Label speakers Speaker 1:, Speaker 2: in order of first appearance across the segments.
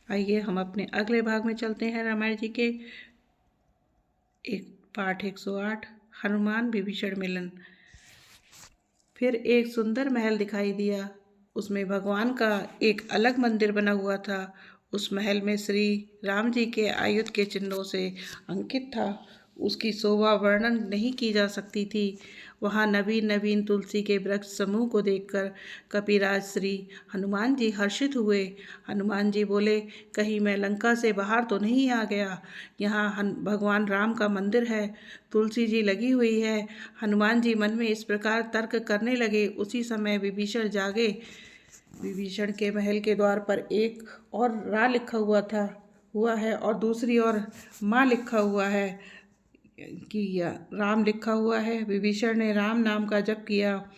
Speaker 1: आइए हम अपने अगले भाग में चलते हैं रामायण जी के पाठ 108 हनुमान विभीषण मिलन। फिर एक सुंदर महल दिखाई दिया। उसमें भगवान का एक अलग मंदिर बना हुआ था। उस महल में श्री राम जी के आयुध के चिन्हों से अंकित था। उसकी शोभा वर्णन नहीं की जा सकती थी। वहाँ नवीन नवीन तुलसी के वृक्ष समूह को देखकर कपिराज श्री हनुमान जी हर्षित हुए। हनुमान जी बोले, कहीं मैं लंका से बाहर तो नहीं आ गया। यहाँ भगवान राम का मंदिर है, तुलसी जी लगी हुई है। हनुमान जी मन में इस प्रकार तर्क करने लगे। उसी समय विभीषण जागे। विभीषण के महल के द्वार पर एक और रा लिखा हुआ है और दूसरी ओर माँ लिखा हुआ है कि राम लिखा हुआ है। विभीषण ने राम नाम का जप किया।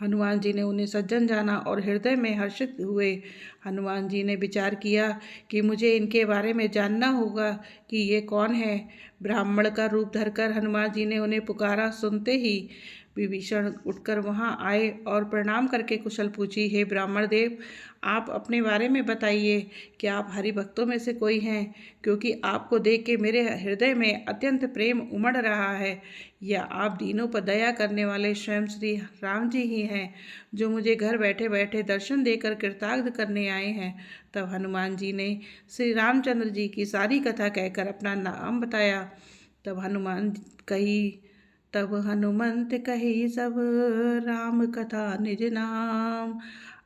Speaker 1: हनुमान जी ने उन्हें सज्जन जाना और हृदय में हर्षित हुए। हनुमान जी ने विचार किया कि मुझे इनके बारे में जानना होगा कि ये कौन है। ब्राह्मण का रूप धरकर हनुमान जी ने उन्हें पुकारा। सुनते ही विभीषण उठकर वहां आए और प्रणाम करके कुशल पूछी, हे ब्राह्मण देव, आप अपने बारे में बताइए। क्या आप हरि भक्तों में से कोई हैं? क्योंकि आपको देख के मेरे हृदय में अत्यंत प्रेम उमड़ रहा है। या आप दीनों पर दया करने वाले स्वयं श्री राम जी ही हैं, जो मुझे घर बैठे बैठे दर्शन देकर कृतार्थ करने आए हैं। तब हनुमान जी ने श्री रामचंद्र जी की सारी कथा कहकर अपना नाम बताया। तब हनुमंत कही सब राम कथा निज नाम।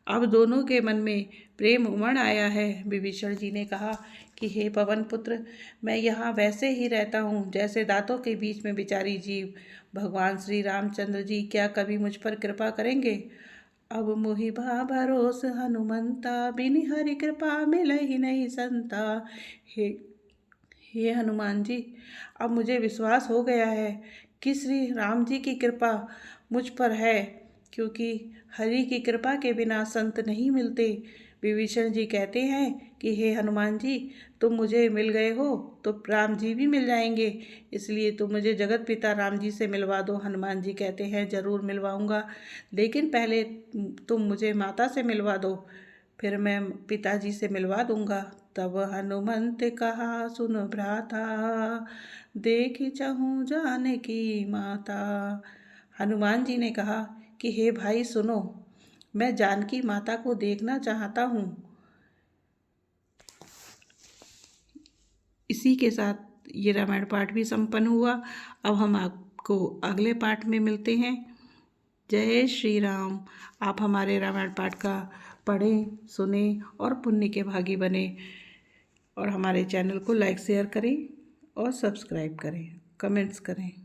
Speaker 1: अब दोनों के मन में प्रेम उमड़ आया है। विभीषण जी ने कहा कि हे पवन पुत्र, मैं यहाँ वैसे ही रहता हूँ जैसे दांतों के बीच में बिचारी जीव। भगवान श्री रामचंद्र जी क्या कभी मुझ पर कृपा करेंगे? अब मोहि बा भरोस हनुमंता, बिन हरि कृपा मिलहि नहीं संता। हे हे हनुमान जी, अब मुझे विश्वास हो गया है कि श्री राम जी की कृपा मुझ पर है, क्योंकि हरि की कृपा के बिना संत नहीं मिलते। विभीषण जी कहते हैं कि हे हनुमान जी, तुम मुझे मिल गए हो तो राम जी भी मिल जाएंगे, इसलिए तुम मुझे जगत पिता राम जी से मिलवा दो। हनुमान जी कहते हैं, जरूर मिलवाऊंगा, लेकिन पहले तुम मुझे माता से मिलवा दो, फिर मैं पिताजी से मिलवा दूंगा। तब हनुमंत कहा, सुन भ्राता, देख चाहूँ जानकी माता। हनुमान जी ने कहा कि हे भाई सुनो, मैं जानकी माता को देखना चाहता हूँ। इसी के साथ ये रामायण पाठ भी संपन्न हुआ। अब हम आपको अगले पाठ में मिलते हैं। जय श्री राम। आप हमारे रामायण पाठ का पढ़ें, सुने और पुण्य के भागी बने। और हमारे चैनल को लाइक शेयर करें और सब्सक्राइब करें, कमेंट्स करें।